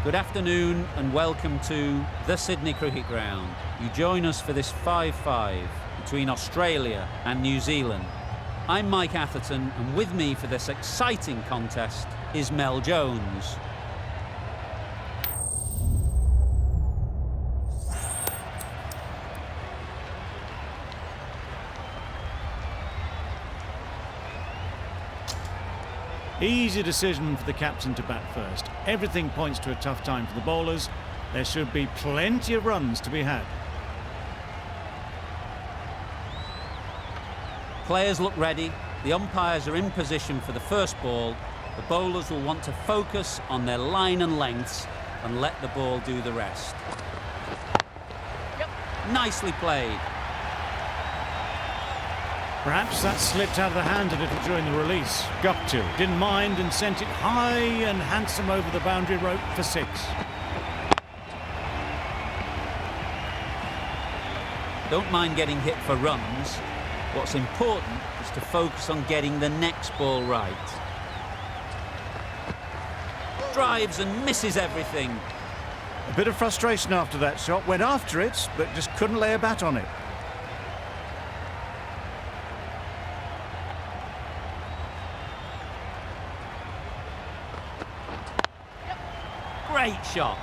Good afternoon and welcome to the Sydney Cricket Ground. You join us for this 5-5 between Australia and New Zealand. I'm Mike Atherton, and with me for this exciting contest is Mel Jones. Easy decision for the captain to bat first. Everything points to a tough time for the bowlers. There should be plenty of runs to be had. Players look ready. The umpires are in position for the first ball. The bowlers will want to focus on their line and lengths and let the ball do the rest. Yep. Nicely played. Perhaps that slipped out of the hand a little during the release. Guptill didn't mind and sent it high and handsome over the boundary rope for 6. Don't mind getting hit for runs. What's important is to focus on getting the next ball right. Drives and misses everything. A bit of frustration after that shot. Went after it, but just couldn't lay a bat on it. Great shot.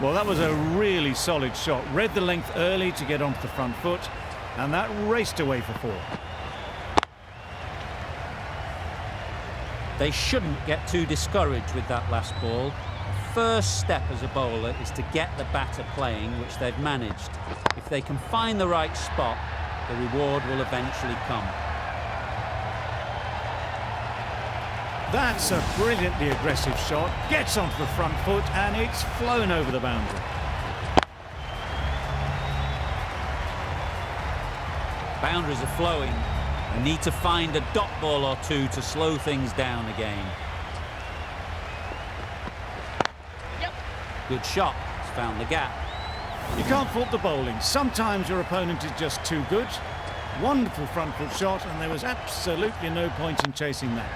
Well, that was a really solid shot. Read the length early to get onto the front foot, and that raced away for 4. They shouldn't get too discouraged with that last ball. The first step as a bowler is to get the batter playing, which they've managed. If they can find the right spot, the reward will eventually come. That's a brilliantly aggressive shot. Gets onto the front foot and it's flown over the boundary. Boundaries are flowing. They need to find a dot ball or two to slow things down again. Yep. Good shot. It's found the gap. You can't fault the bowling. Sometimes your opponent is just too good. Wonderful front foot shot, and there was absolutely no point in chasing that.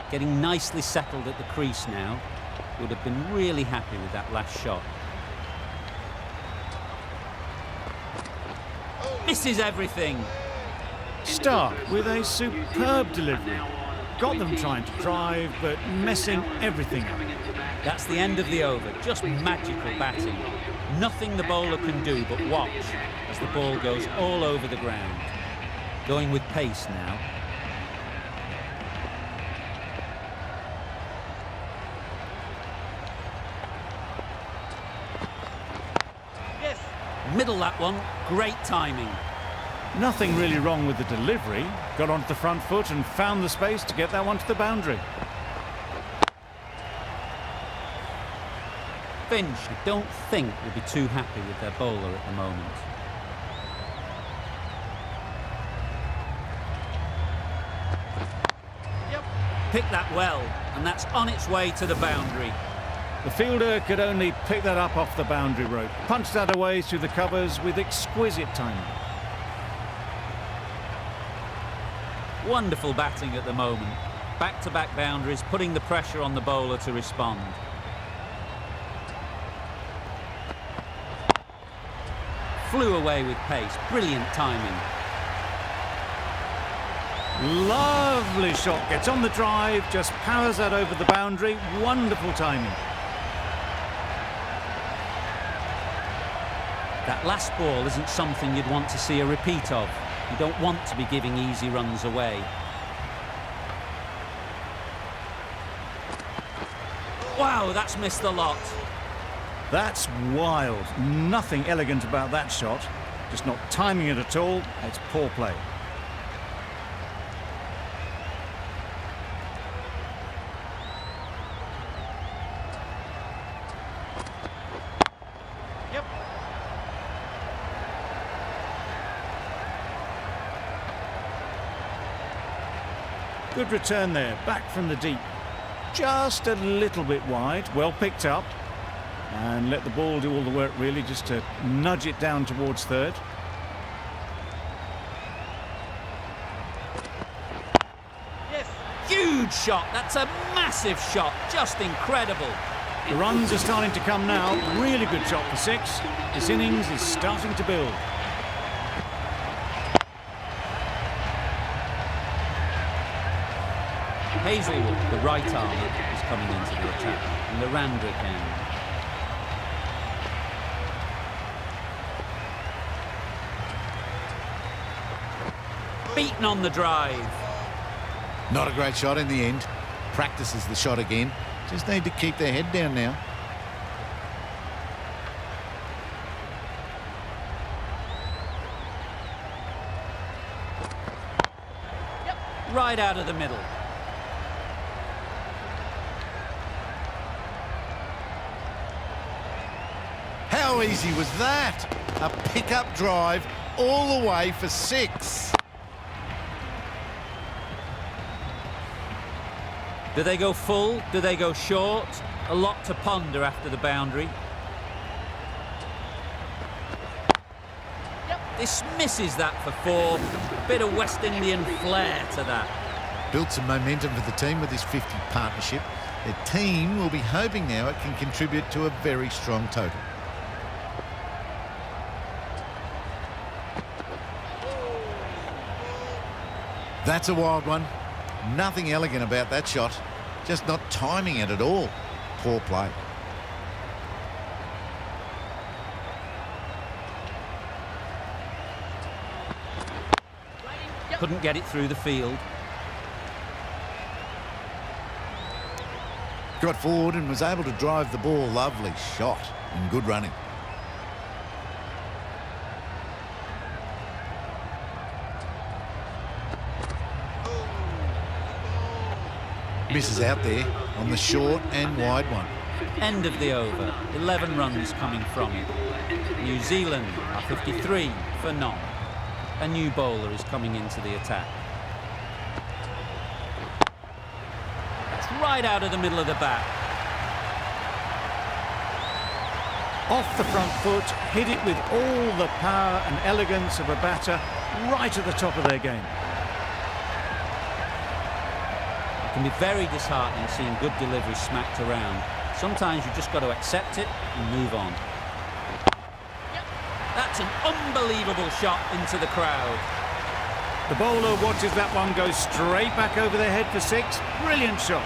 Getting nicely settled at the crease now. Would have been really happy with that last shot. Misses everything. Stark with a superb delivery. Got them trying to drive, but messing everything up. That's the end of the over. Just magical batting. Nothing the bowler can do but watch as the ball goes all over the ground. Going with pace now. Middle that one, great timing. Nothing really wrong with the delivery. Got onto the front foot and found the space to get that one to the boundary. Finch, I don't think, will be too happy with their bowler at the moment. Yep. Picked that well, and that's on its way to the boundary. The fielder could only pick that up off the boundary rope. Punched that away through the covers with exquisite timing. Wonderful batting at the moment. Back-to-back boundaries, putting the pressure on the bowler to respond. Flew away with pace. Brilliant timing. Lovely shot. Gets on the drive, just powers that over the boundary. Wonderful timing. That last ball isn't something you'd want to see a repeat of. You don't want to be giving easy runs away. Wow, that's missed a lot. That's wild. Nothing elegant about that shot. Just not timing it at all. It's poor play. Good return there, back from the deep. Just a little bit wide, well picked up. And let the ball do all the work really, just to nudge it down towards third. Huge shot. That's a massive shot. Just incredible. The runs are starting to come now. Really good shot for 6. This innings is starting to build. Hazelwood, the right armer, is coming into the attack. And the Randrick end. Beaten on the drive. Not a great shot in the end. Practices the shot again. Just need to keep their head down now. Right out of the middle. How easy was that? A pickup drive all the way for 6. Do they go full? Do they go short? A lot to ponder after the boundary. This misses that for 4. Bit of West Indian flair to that. Built some momentum for the team with this 50 partnership. The team will be hoping now it can contribute to a very strong total. That's a wild one. Nothing elegant about that shot. Just not timing it at all. Poor play. Couldn't get it through the field. Got forward and was able to drive the ball. Lovely shot and good running. Misses out there on the short and wide one. End of the over. 11 runs coming from it. New Zealand are 53 for none. A new bowler is coming into the attack. That's right out of the middle of the bat. Off the front foot, hit it with all the power and elegance of a batter right at the top of their game. It can be very disheartening seeing good delivery smacked around. Sometimes you've just got to accept it and move on. That's an unbelievable shot into the crowd. The bowler watches that one go straight back over their head for 6. Brilliant shot.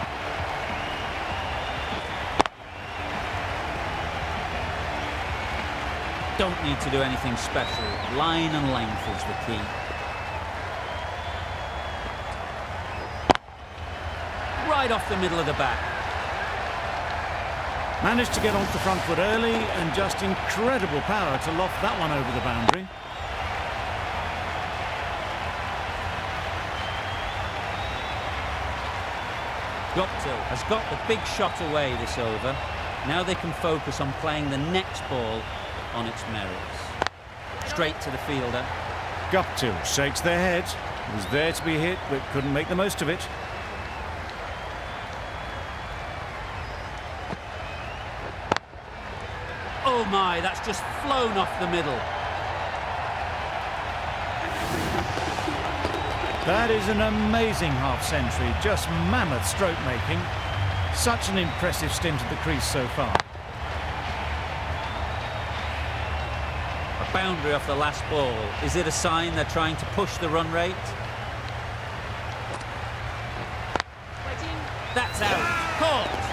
Don't need to do anything special. Line and length is the key. Right off the middle of the bat. Managed to get onto the front foot early and just incredible power to loft that one over the boundary. Guptill has got the big shot away this over. Now they can focus on playing the next ball on its merits. Straight to the fielder. Guptill shakes their head. It was there to be hit, but couldn't make the most of it. Oh my, that's just flown off the middle. That is an amazing half-century, just mammoth stroke making. Such an impressive stint at the crease so far. A boundary off the last ball. Is it a sign they're trying to push the run rate? That's out. Caught.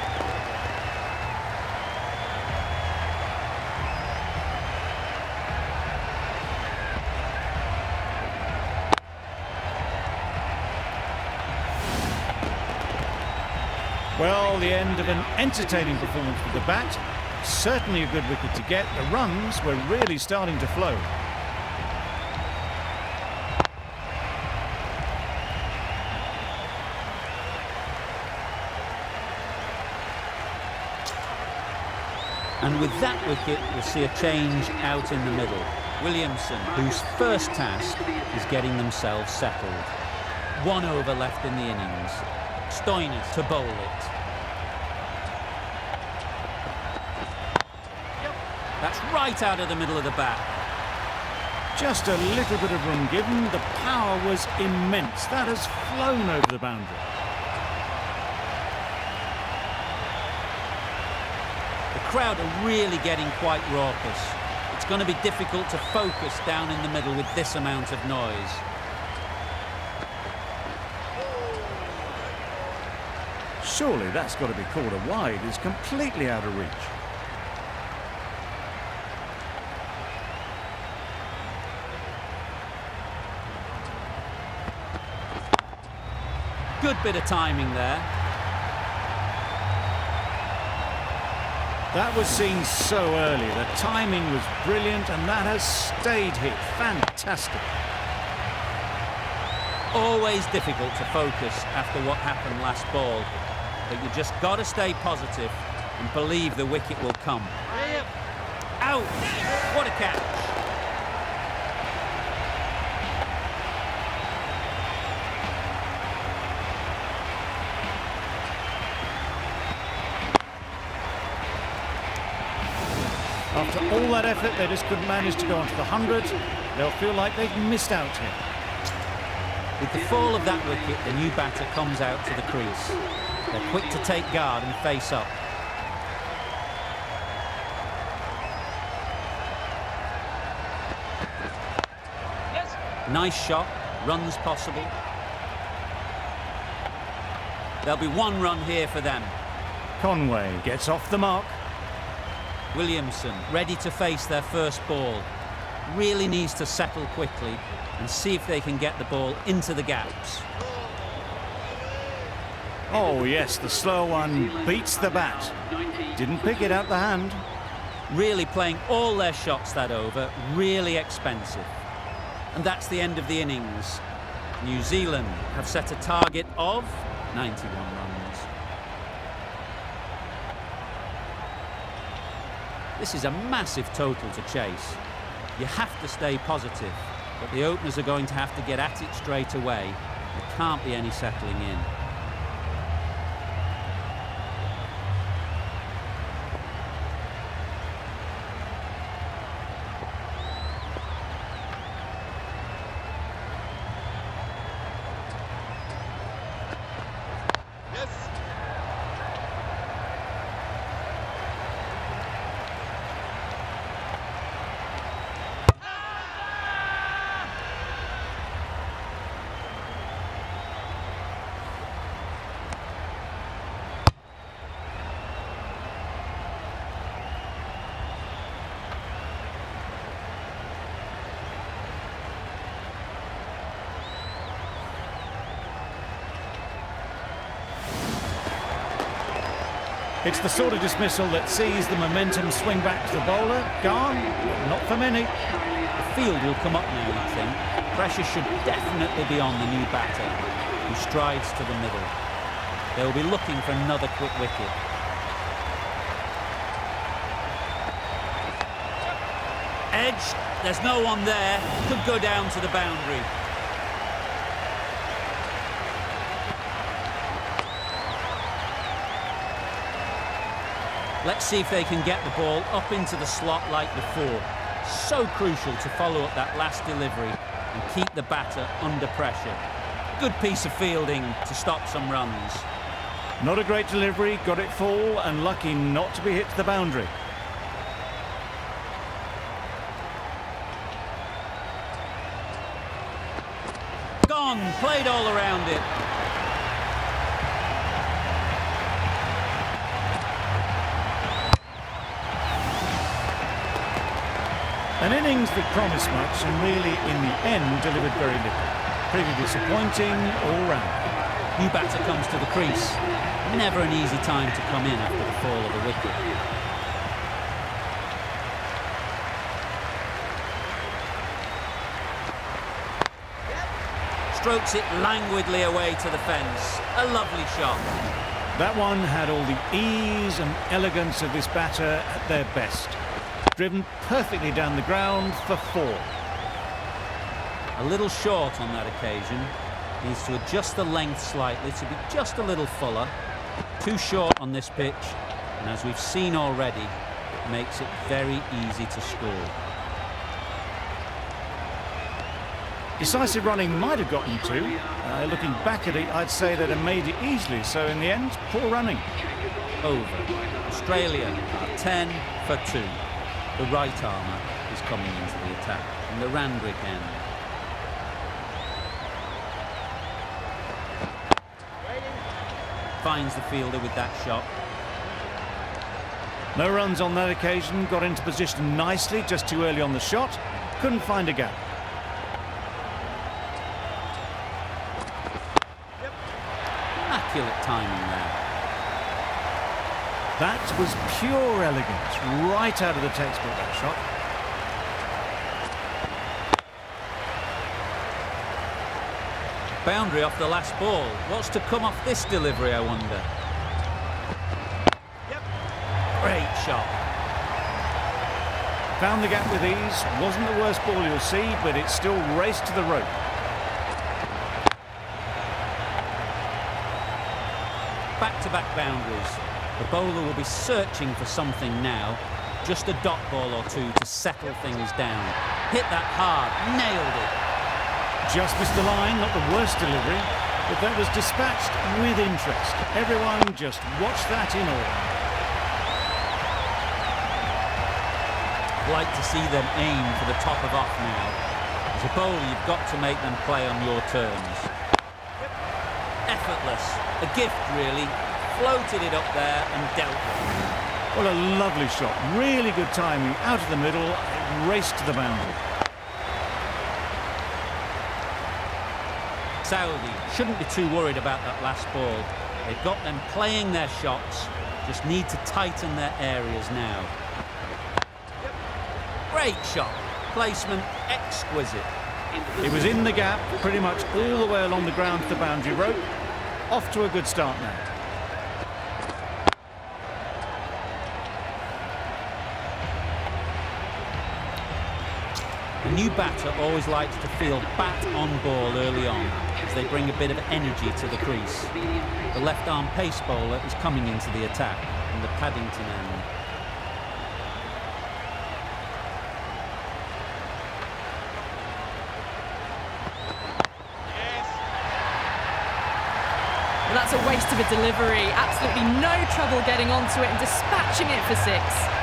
Well, the end of an entertaining performance with the bat. Certainly a good wicket to get. The runs were really starting to flow. And with that wicket, we'll see a change out in the middle. Williamson, whose first task is getting themselves settled. 1 over left in the innings. Stoinis to bowl it. That's right out of the middle of the bat. Just a little bit of room given. The power was immense. That has flown over the boundary. crowd are really getting quite raucous. It's going to be difficult to focus down in the middle with this amount of noise. Surely that's got to be called a wide. It's completely out of reach. Good bit of timing there. That was seen so early. The timing was brilliant, and that has stayed hit. Fantastic. Always difficult to focus after what happened last ball, but you just got to stay positive and believe the wicket will come. Out! What a catch! After all that effort, they just couldn't manage to go onto the 100. They'll feel like they've missed out here. With the fall of that wicket, the new batter comes out to the crease. They're quick to take guard and face up. Nice shot, runs possible. There'll be one run here for them. Conway gets off the mark. Williamson ready to face their first ball. Really needs to settle quickly and see if they can get the ball into the gaps. Oh yes, the slow one beats the bat. Didn't pick it out the hand. Really playing all their shots that over, really expensive. And that's the end of the innings. New Zealand have set a target of 91 runs. This is a massive total to chase. You have to stay positive, but the openers are going to have to get at it straight away. There can't be any settling in. It's the sort of dismissal that sees the momentum swing back to the bowler. Gone, but not for many. The field will come up now, you think. Pressure should definitely be on the new batter, who strides to the middle. They'll be looking for another quick wicket. Edge, there's no one there. Could go down to the boundary. Let's see if they can get the ball up into the slot like before. So crucial to follow up that last delivery and keep the batter under pressure. Good piece of fielding to stop some runs. Not a great delivery, got it full and lucky not to be hit to the boundary. Gone, played all around it. An innings that promised much and really, in the end, delivered very little. Pretty disappointing all round. New batter comes to the crease. Never an easy time to come in after the fall of a wicket. Strokes it languidly away to the fence. A lovely shot. That one had all the ease and elegance of this batter at their best. Driven perfectly down the ground for 4. A little short on that occasion. Needs to adjust the length slightly to be just a little fuller. Too short on this pitch, and as we've seen already, it makes it very easy to score. Decisive running might have gotten 2. Looking back at it, I'd say they'd have made it easily. So in the end, poor running. Over. The Australia are 10 for 2. The right armour is coming into the attack from the Randwick end. Finds the fielder with that shot. No runs on that occasion, got into position nicely, just too early on the shot. Couldn't find a gap. Immaculate timing there. That was pure elegance, right out of the textbook, that shot. Boundary off the last ball. What's to come off this delivery, I wonder? Great shot. Found the gap with ease. Wasn't the worst ball you'll see, but it still raced to the rope. Back-to-back boundaries. The bowler will be searching for something now. Just a dot ball or two to settle things down. Hit that hard. Nailed it. Just missed the line, not the worst delivery, but that was dispatched with interest. Everyone just watch that in awe. Like to see them aim for the top of off now. As a bowler, you've got to make them play on your terms. Effortless. A gift, really. Floated it up there and dealt with it. What a lovely shot. Really good timing. Out of the middle, it raced to the boundary. Saudi shouldn't be too worried about that last ball. They've got them playing their shots, just need to tighten their areas now. Great shot. Placement exquisite. It was in the gap, pretty much all the way along the ground to the boundary rope. Off to a good start now. A new batter always likes to feel bat on ball early on, as they bring a bit of energy to the crease. The left-arm pace bowler is coming into the attack from the Paddington end. Well, that's a waste of a delivery. Absolutely no trouble getting onto it and dispatching it for 6.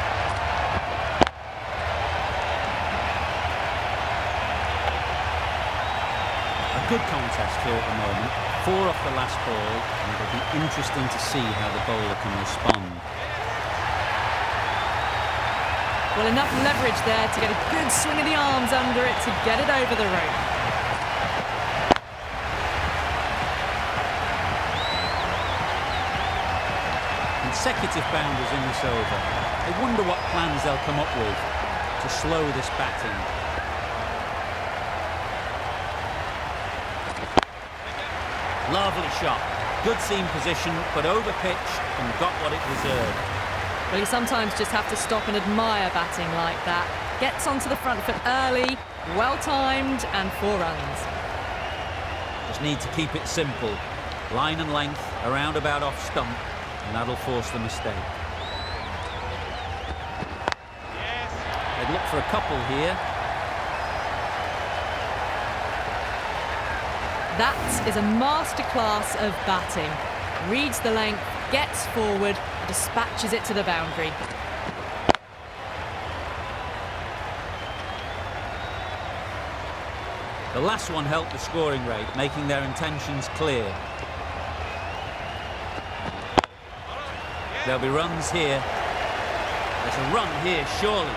Good contest here at the moment. 4 off the last ball, and it'll be interesting to see how the bowler can respond. Well, enough leverage there to get a good swing of the arms under it to get it over the rope. Consecutive boundaries in this over. I wonder what plans they'll come up with to slow this batting. Lovely shot. Good seam position, but over pitch and got what it deserved. Well, you sometimes just have to stop and admire batting like that. Gets onto the front foot early, well-timed, and 4 runs. Just need to keep it simple. Line and length, around about off stump, and that'll force the mistake. They'd look for a couple here. That is a masterclass of batting. Reads the length, gets forward, and dispatches it to the boundary. The last one helped the scoring rate, making their intentions clear. There'll be runs here. There's a run here, surely.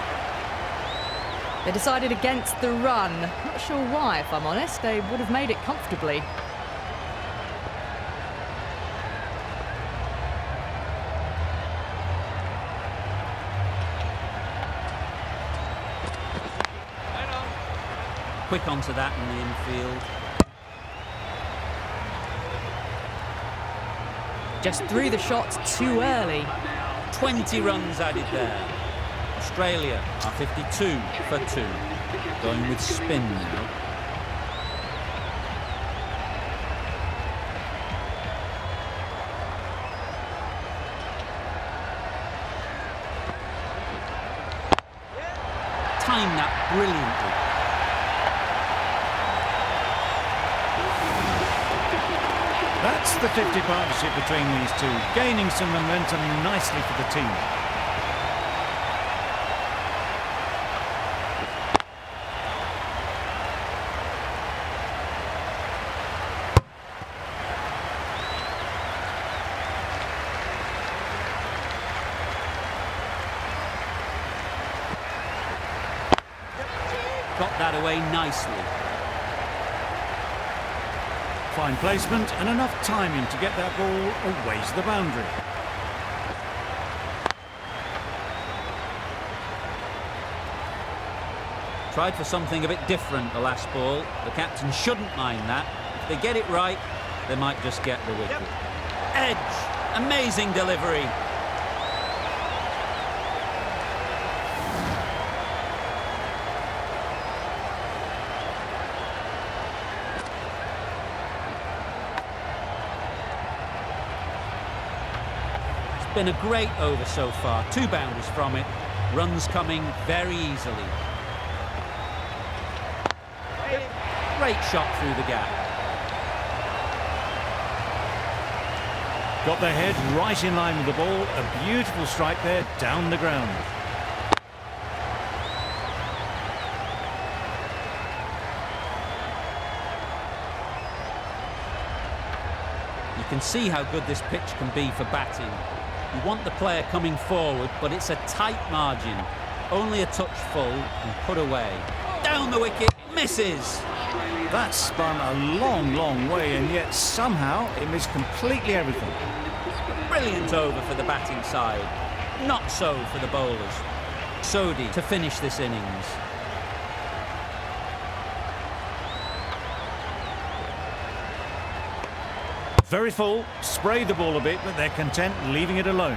They decided against the run. Not sure why, if I'm honest. They would have made it comfortably. Quick onto that in the infield. Just threw the shot too early. 20 runs added there. Australia are 52 for 2. Going with spin now. Timed that brilliantly. That That's the 50 partnership between these two, gaining some momentum nicely for the team. Got that away nicely. Fine placement and enough timing to get that ball away to the boundary. Tried for something a bit different the last ball. The captain shouldn't mind that. If they get it right, they might just get the wicket. Edge! Amazing delivery. Been a great over so far. 2 boundaries from it. Runs coming very easily. Great shot through the gap. Got their head right in line with the ball. A beautiful strike there down the ground. You can see how good this pitch can be for batting. You want the player coming forward, but it's a tight margin. Only a touch full and put away. Down the wicket, misses. That spun a long, long way, and yet somehow it missed completely everything. Brilliant over for the batting side. Not so for the bowlers. Sodhi to finish this innings. Very full, sprayed the ball a bit, but they're content leaving it alone.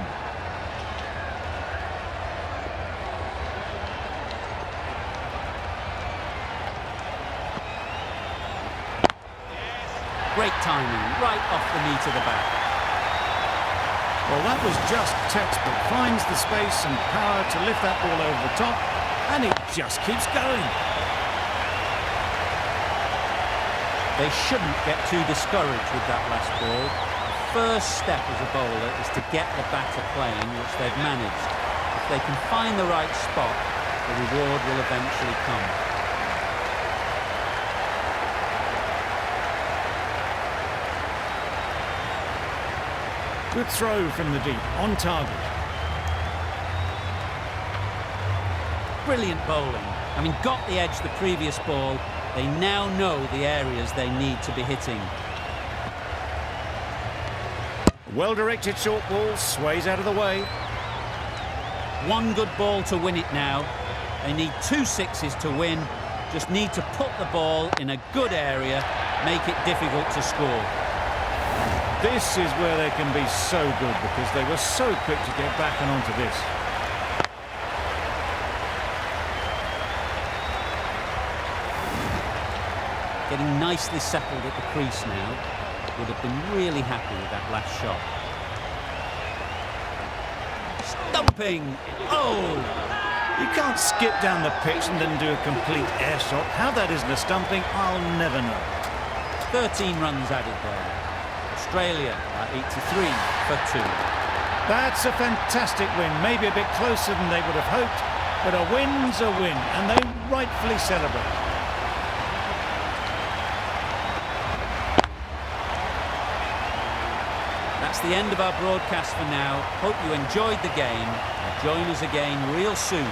Great timing, right off the knee to the back. Well, that was just textbook. Finds the space and power to lift that ball over the top, and it just keeps going. They shouldn't get too discouraged with that last ball. The first step as a bowler is to get the batter playing, which they've managed. If they can find the right spot, the reward will eventually come. Good throw from the deep, on target. Brilliant bowling. Having got the edge the previous ball, they now know the areas they need to be hitting. Well-directed short ball, sways out of the way. 1 good ball to win it now. They need 2 sixes to win. Just need to put the ball in a good area, make it difficult to score. This is where they can be so good because they were so quick to get back and onto this. Getting nicely settled at the crease now. Would have been really happy with that last shot. Stumping! Oh! You can't skip down the pitch and then do a complete air shot. How that isn't a stumping, I'll never know. 13 runs added there. Australia are 83 for 2. That's a fantastic win. Maybe a bit closer than they would have hoped, but a win's a win, and they rightfully celebrate. That's the end of our broadcast for now. Hope you enjoyed the game. Join us again real soon